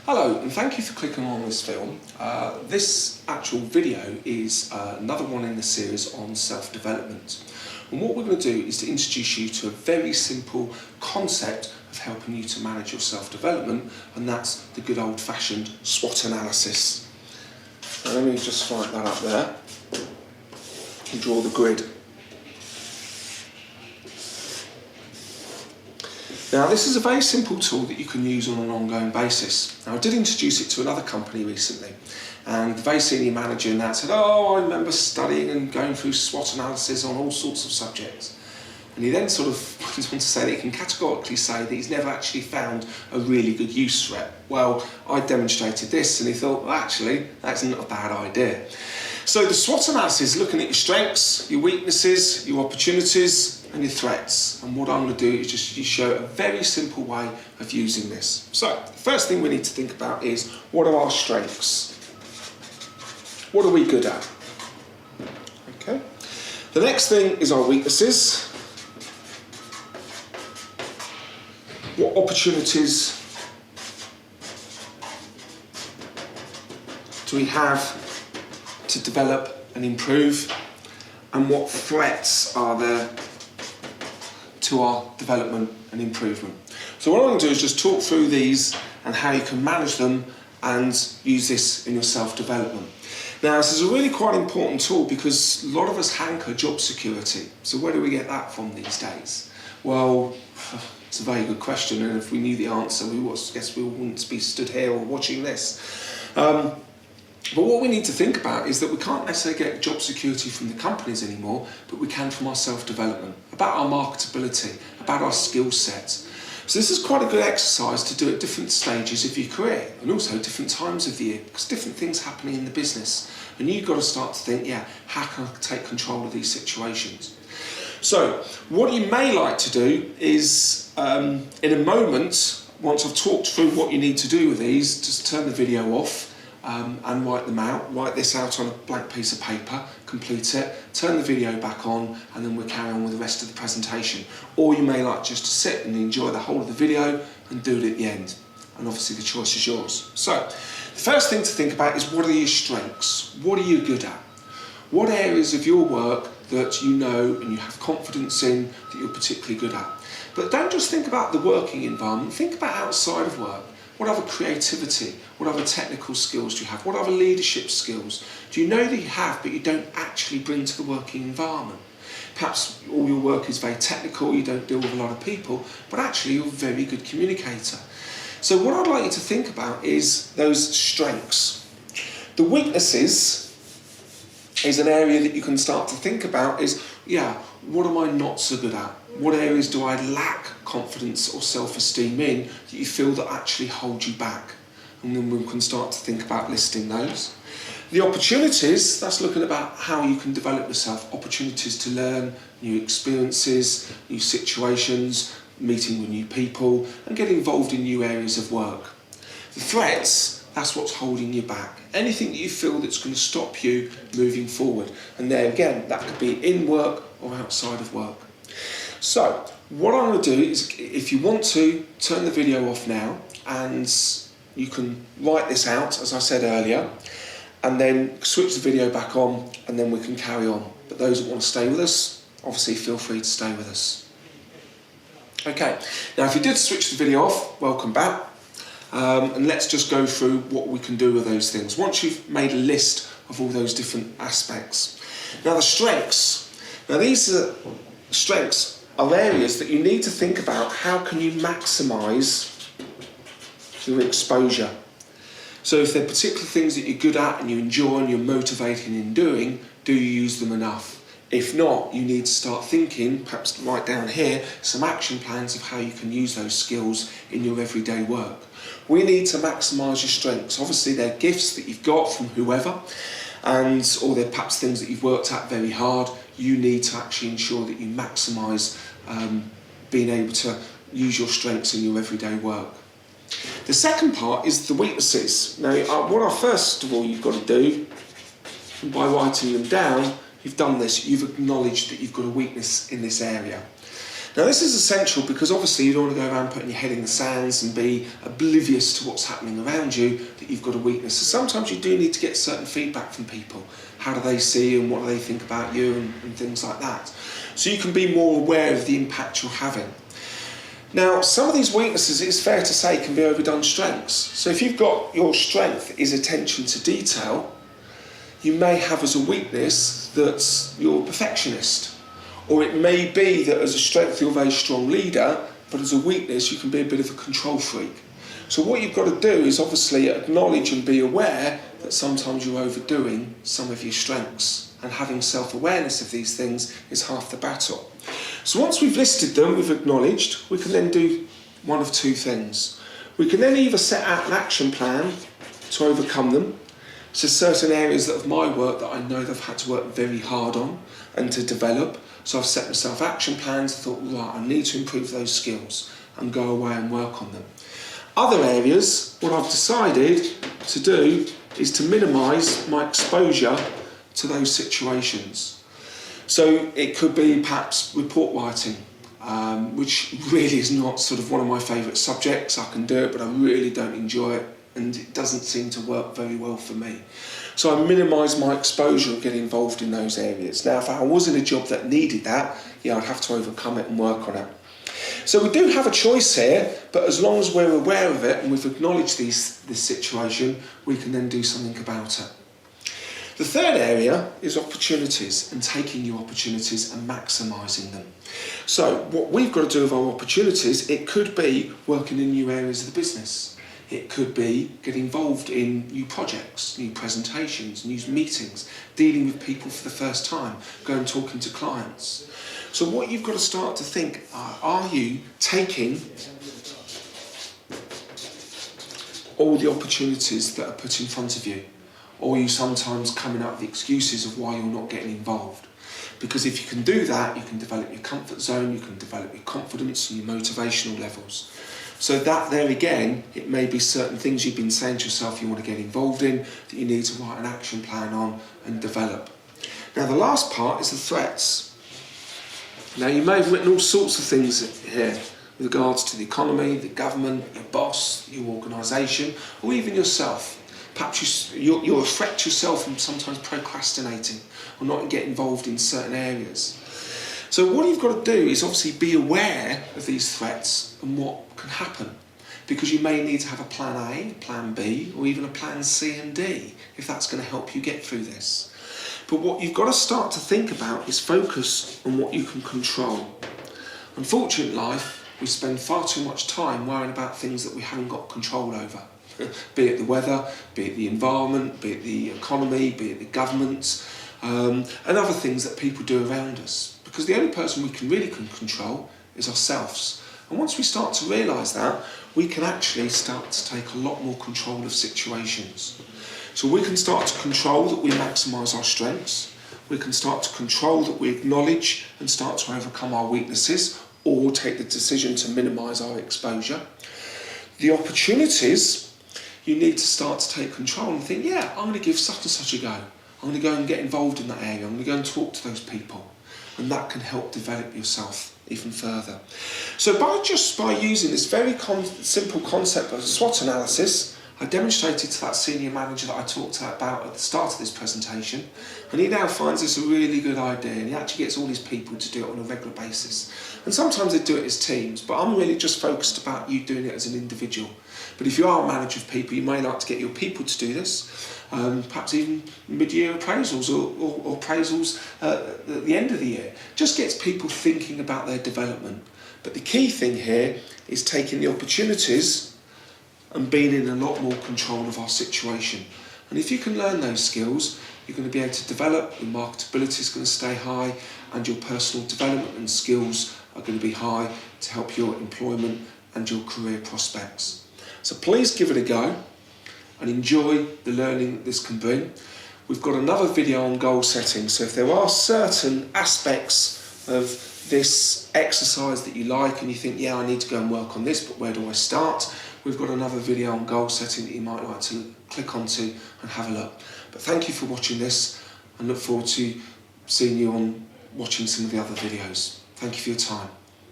Hello, and thank you for clicking on this film. This actual video is another one in the series on self-development. And what we're going to do is to introduce you to a very simple concept of helping you to manage your self-development, and that's the good old-fashioned SWOT analysis. Now, let me just write that up there and draw the grid. Now, this is a very simple tool that you can use on an ongoing basis. Now, I did introduce it to another company recently, and the very senior manager in that said, "Oh, I remember studying and going through SWOT analysis on all sorts of subjects." And he then sort of went on to say that he can categorically say that he's never actually found a really good use for it. Well, I demonstrated this, and he thought, well, actually, that's not a bad idea. So the SWOT analysis is looking at your strengths, your weaknesses, your opportunities, and your threats. And what I'm going to do is just show a very simple way of using this. So the first thing we need to think about is, what are our strengths? What are we good at? Okay. The next thing is our weaknesses. What opportunities do we have to develop and improve? And what threats are there to our development and improvement? So what I'm going to do is just talk through these and how you can manage them and use this in your self-development. Now, this is a really quite important tool because a lot of us hanker job security. So where do we get that from these days? Well, it's a very good question, and if we knew the answer, I guess we wouldn't be stood here or watching this. But what we need to think about is that we can't necessarily get job security from the companies anymore, but we can from our self-development, about our marketability, about our skill sets. So this is quite a good exercise to do at different stages of your career, and also different times of the year, because different things are happening in the business. And you've got to start to think, yeah, how can I take control of these situations? So what you may like to do is, in a moment, once I've talked through what you need to do with these, just turn the video off and write them out. Write this out on a blank piece of paper, complete it, turn the video back on, and then we'll carry on with the rest of the presentation. Or you may like just to sit and enjoy the whole of the video and do it at the end. And obviously the choice is yours. So, the first thing to think about is, what are your strengths? What are you good at? What areas of your work that you know and you have confidence in that you're particularly good at? But don't just think about the working environment, think about outside of work. What other creativity, what other technical skills do you have? What other leadership skills do you know that you have but you don't actually bring to the working environment? Perhaps all your work is very technical, you don't deal with a lot of people, but actually you're a very good communicator. So what I'd like you to think about is those strengths. The weaknesses is an area that you can start to think about is, yeah, what am I not so good at? What areas do I lack confidence or self-esteem in that you feel that actually hold you back? And then we can start to think about listing those. The opportunities, that's looking about how you can develop yourself, opportunities to learn new experiences, new situations, meeting with new people, and get involved in new areas of work. The threats, that's what's holding you back. Anything that you feel that's going to stop you moving forward. And there again, that could be in work or outside of work. So, what I'm going to do is, if you want to, turn the video off now, and you can write this out, as I said earlier, and then switch the video back on, and then we can carry on. But those that want to stay with us, obviously feel free to stay with us. Okay, now if you did switch the video off, welcome back. And let's just go through what we can do with those things. Once you've made a list of all those different aspects. Now the strengths. Now these strengths are areas that you need to think about, how can you maximise your exposure. So if there are particular things that you're good at and you enjoy and you're motivated in doing, do you use them enough? If not, you need to start thinking, perhaps right down here, some action plans of how you can use those skills in your everyday work. We need to maximise your strengths. Obviously, they're gifts that you've got from whoever, or they're perhaps things that you've worked at very hard. You need to actually ensure that you maximise being able to use your strengths in your everyday work. The second part is the weaknesses. Now, what first of all you've got to do, by writing them down, you've done this, you've acknowledged that you've got a weakness in this area. Now this is essential because obviously you don't want to go around putting your head in the sands and be oblivious to what's happening around you, that you've got a weakness. So sometimes you do need to get certain feedback from people. How do they see you and what do they think about you and things like that. So you can be more aware of the impact you're having. Now, some of these weaknesses, it's fair to say, can be overdone strengths. So if you've got your strength is attention to detail, you may have as a weakness that you're a perfectionist. Or it may be that as a strength you're a very strong leader, but as a weakness you can be a bit of a control freak. So what you've got to do is obviously acknowledge and be aware that sometimes you're overdoing some of your strengths, and having self-awareness of these things is half the battle. So once we've listed them, we've acknowledged, we can then do one of two things. We can then either set out an action plan to overcome them. So certain areas of my work that I know that I've had to work very hard on and to develop. So I've set myself action plans, thought, right, I need to improve those skills and go away and work on them. Other areas, what I've decided to do is to minimise my exposure to those situations. So it could be perhaps report writing, which really is not sort of one of my favourite subjects. I can do it, but I really don't enjoy it, and it doesn't seem to work very well for me. So I minimise my exposure and get involved in those areas. Now, if I was in a job that needed that, yeah, I'd have to overcome it and work on it. So we do have a choice here, but as long as we're aware of it and we've acknowledged this situation, we can then do something about it. The third area is opportunities and taking new opportunities and maximising them. So what we've got to do with our opportunities, it could be working in new areas of the business. It could be get involved in new projects, new presentations, new meetings, dealing with people for the first time, going talking to clients. So what you've got to start to think, are you taking all the opportunities that are put in front of you? Or are you sometimes coming up with the excuses of why you're not getting involved? Because if you can do that, you can develop your comfort zone, you can develop your confidence and your motivational levels. So that there again, it may be certain things you've been saying to yourself you want to get involved in, that you need to write an action plan on and develop. Now the last part is the threats. Now you may have written all sorts of things here with regards to the economy, the government, your boss, your organisation, or even yourself. Perhaps you're a threat to yourself from sometimes procrastinating or not get involved in certain areas. So what you've got to do is obviously be aware of these threats and what can happen, because you may need to have a plan A, plan B, or even a plan C and D if that's going to help you get through this. But what you've got to start to think about is focus on what you can control. Unfortunately, in life, we spend far too much time worrying about things that we haven't got control over. Be it the weather, be it the environment, be it the economy, be it the government, and other things that people do around us. Because the only person we can really control is ourselves. And once we start to realise that, we can actually start to take a lot more control of situations. So we can start to control that we maximise our strengths. We can start to control that we acknowledge and start to overcome our weaknesses, or take the decision to minimise our exposure. The opportunities, you need to start to take control and think, yeah, I'm going to give such and such a go. I'm going to go and get involved in that area. I'm going to go and talk to those people. And that can help develop yourself even further. So by using this very simple concept of SWOT analysis, I demonstrated to that senior manager that I talked about at the start of this presentation, and he now finds this a really good idea, and he actually gets all his people to do it on a regular basis. And sometimes they do it as teams, but I'm really just focused about you doing it as an individual. But if you are a manager of people, you may like to get your people to do this, perhaps even mid-year appraisals or appraisals at the end of the year. Just gets people thinking about their development. But the key thing here is taking the opportunities and being in a lot more control of our situation. And if you can learn those skills, you're going to be able to develop, your marketability is going to stay high, and your personal development and skills are going to be high to help your employment and your career prospects. So please give it a go and enjoy the learning that this can bring. We've got another video on goal setting, so if there are certain aspects of this exercise that you like and you think, yeah, I need to go and work on this, but where do I start? We've got another video on goal setting that you might like to click onto and have a look. But thank you for watching this, and look forward to seeing you on watching some of the other videos. Thank you for your time.